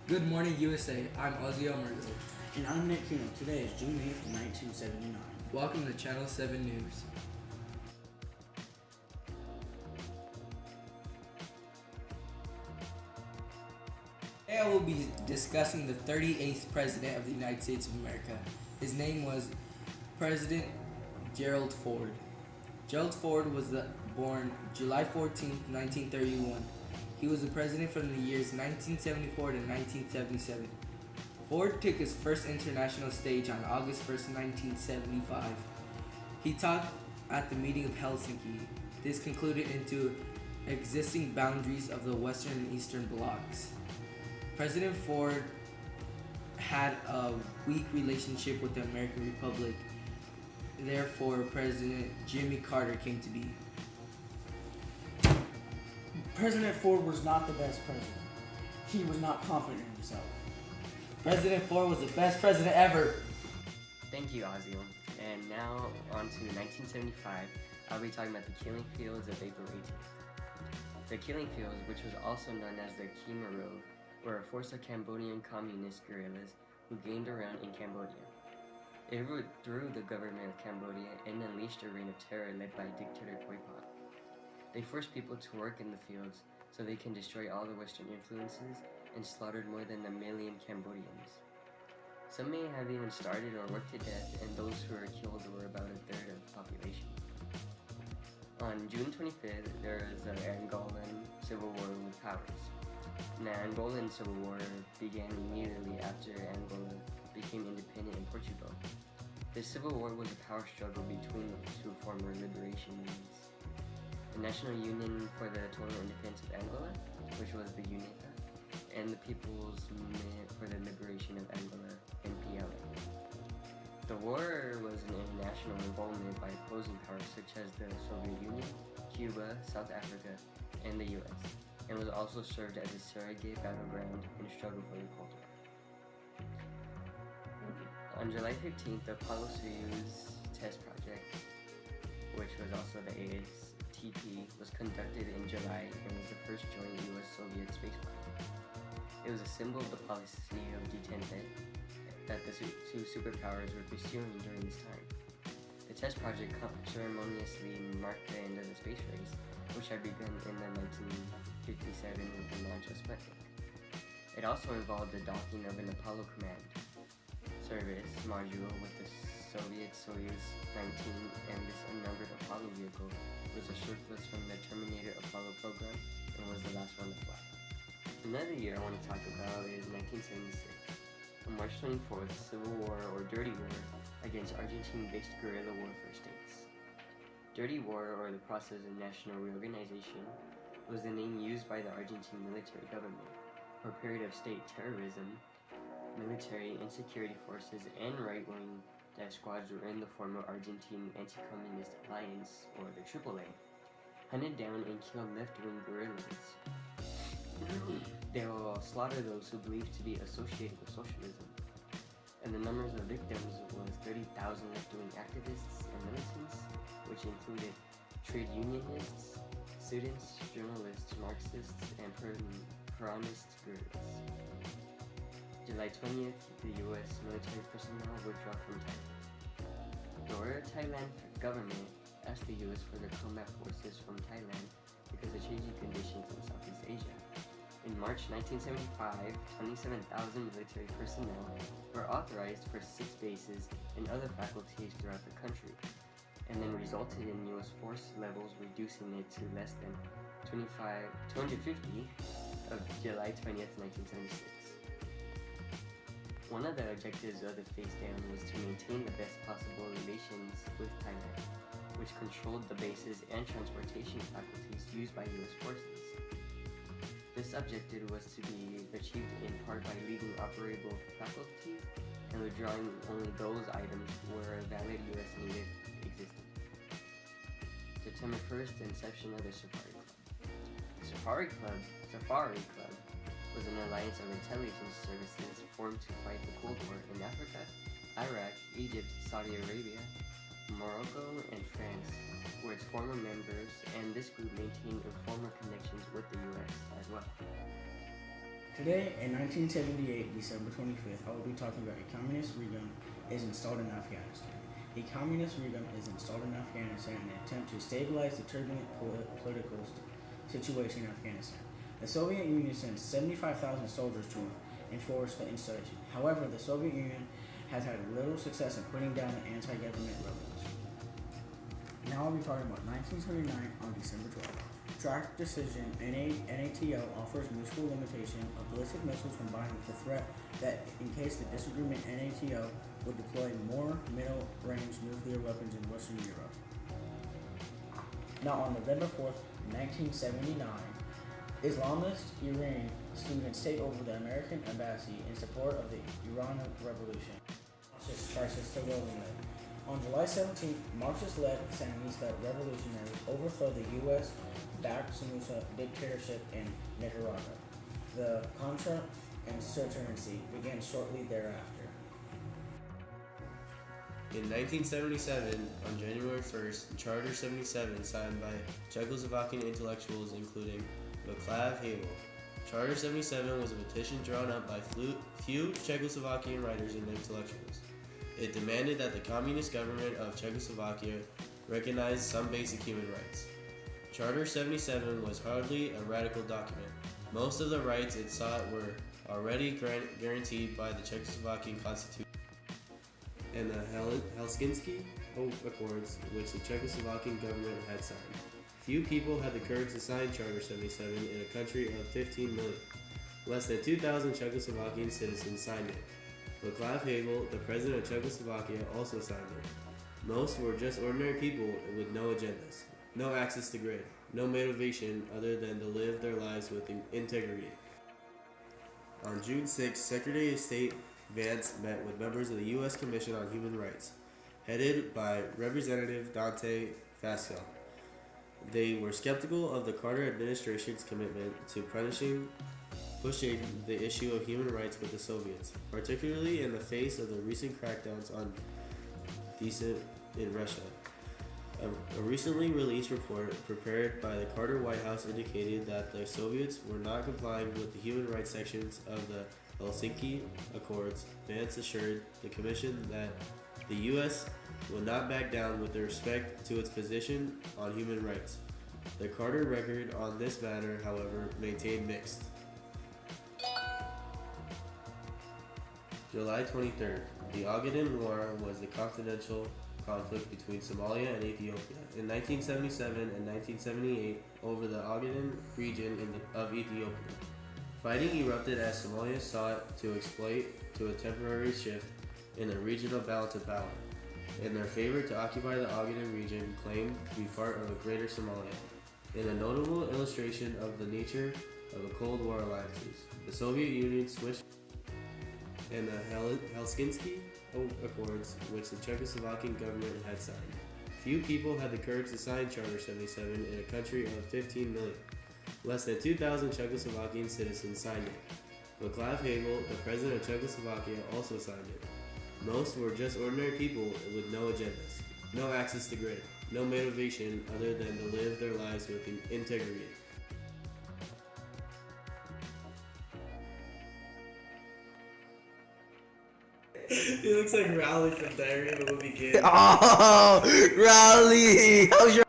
Good morning, USA. I'm Ozzy Almergo. And I'm Nick Kuno. Today is June 8th, 1979. Welcome to Channel 7 News. Today I will be discussing the 38th President of the United States of America. His name was President Gerald Ford. Gerald Ford was born July 14, 1931. He was the president from the years 1974 to 1977. Ford took his first international stage on August 1st, 1975. He talked at the meeting of Helsinki. This concluded into existing boundaries of the Western and Eastern blocs. President Ford had a weak relationship with the American Republic. Therefore, President Jimmy Carter came to be. President Ford was not the best president. He was not confident in himself. President Ford was the best president ever. Thank you, Ozzy. And now on to 1975, I'll be talking about the killing fields of April 18th. The killing fields, which was also known as the Khmer Rouge, were a force of Cambodian communist guerrillas who gained ground in Cambodia. They overthrew the government of Cambodia and unleashed a reign of terror led by dictator Pol Pot. They forced people to work in the fields so they can destroy all the Western influences and slaughtered more than 1 million Cambodians. Some may have even started or worked to death, and those who were killed were about a third of the population. On June 25th, there was an Angolan civil war with powers. The Angolan Civil War began immediately after Angola became independent in Portugal. This civil war was a power struggle between the two former liberation units. The National Union for the Total Independence of Angola, which was the UNITA, and the People's Movement for the Liberation of Angola, MPLA. The war was an international involvement by opposing powers such as the Soviet Union, Cuba, South Africa, and the US, and was also served as a surrogate battleground in a struggle for the Cold War. On July 15th, the Apollo Soyuz test project, which was also the ASTP, was conducted in July and was the first joint US-Soviet spaceflight. It was a symbol of the policy of detente that the two superpowers were pursuing during this time. The test project ceremoniously marked the end of the space race, which had begun in the 1957 with the launch of Sputnik. It also involved the docking of an Apollo Command service module with the Soviet Soyuz 19, and this unnumbered Apollo vehicle was a surplus from the Terminator Apollo program and was the last one to fly. Another year I want to talk about is 1976. On March 24th, Civil War or Dirty War against Argentine-based guerrilla warfare states. Dirty War, or the process of national reorganization, was the name used by the Argentine military government for a period of state terrorism. Military and security forces and right-wing death squads were in the former Argentine Anti-Communist Alliance, or the AAA, hunted down and killed left-wing guerrillas. They will slaughter those who believed to be associated with socialism. And the numbers of victims was 30,000 left-wing activists and militants, which included trade unionists, students, journalists, Marxists, and Peronist guerrillas. July 20th, the U.S. military personnel withdrew from Thailand. The Royal Thailand government asked the U.S. for the combat forces from Thailand because of changing conditions in Southeast Asia. In March 1975, 27,000 military personnel were authorized for 6 bases and other faculties throughout the country, and then resulted in U.S. force levels reducing it to less than 250 of July 20th, 1976. One of the objectives of the phase down was to maintain the best possible relations with Thailand, which controlled the bases and transportation faculties used by U.S. forces. This objective was to be achieved in part by leaving operable faculties and withdrawing only those items where a valid U.S. native existed. September 1st, the inception of the Safari Club. The Safari Club was an alliance of intelligence services formed to fight the Cold War in Africa, Iraq, Egypt, Saudi Arabia, Morocco, and France were its former members, and this group maintained informal connections with the U.S. as well. Today, in 1978, December 25th, I will be talking about a communist regime is installed in Afghanistan. A communist regime is installed in Afghanistan in an attempt to stabilize the turbulent political situation in Afghanistan. The Soviet Union sent 75,000 soldiers to enforce the installation. However, the Soviet Union has had little success in putting down the anti-government rebels. Now I'll be talking about 1979 on December 12th. Draft Decision NATO offers mutual limitation of ballistic missiles combined with the threat that in case the disagreement NATO would deploy more middle-range nuclear weapons in Western Europe. Now on November 4th, 1979, Islamist Iran students take over the American embassy in support of the Iran Revolution. Crisis to Roosevelt. On July 17th, Marxist-led Sandinista revolutionaries overthrow the U.S.-backed Somoza dictatorship in Nicaragua. The Contra-insurgency began shortly thereafter. In 1977, on January 1st, Charter 77 signed by Czechoslovakian intellectuals including Václav Havel. Charter 77 was a petition drawn up by few Czechoslovakian writers and intellectuals. It demanded that the communist government of Czechoslovakia recognize some basic human rights. Charter 77 was hardly a radical document. Most of the rights it sought were already guaranteed by the Czechoslovakian Constitution and the Helsinki Accords, which the Czechoslovakian government had signed. Few people had the courage to sign Charter 77 in a country of 15 million. Less than 2,000 Czechoslovakian citizens signed it. Václav Havel, the president of Czechoslovakia, also signed it. Most were just ordinary people with no agendas, no access to grid, no motivation other than to live their lives with integrity. On June 6, Secretary of State Vance met with members of the U.S. Commission on Human Rights, headed by Representative Dante Fascio. They were skeptical of the Carter administration's commitment to pushing the issue of human rights with the Soviets, particularly in the face of the recent crackdowns on dissent in Russia. A recently released report prepared by the Carter White House indicated that the Soviets were not complying with the human rights sections of the Helsinki Accords. Vance assured the Commission that the U.S. will not back down with respect to its position on human rights. The Carter record on this matter, however, maintained mixed. July 23rd. The Ogaden War was the confidential conflict between Somalia and Ethiopia in 1977 and 1978 over the Ogaden region of Ethiopia. Fighting erupted as Somalia sought to exploit a temporary shift in the regional balance of power, in their favor to occupy the Ogaden region claimed to be part of a greater Somalia. In a notable illustration of the nature of the Cold War alliances, the Soviet Union switched and the Helsinki Accords, which the Czechoslovakian government had signed. Few people had the courage to sign Charter 77 in a country of 15 million. Less than 2,000 Czechoslovakian citizens signed it. Václav Havel, the president of Czechoslovakia, also signed it. Most were just ordinary people with no agendas, no access to grid, no motivation other than to live their lives with integrity. He looks like Rowley from Diary of a Wimpy Kid. Oh, Rowley! How's your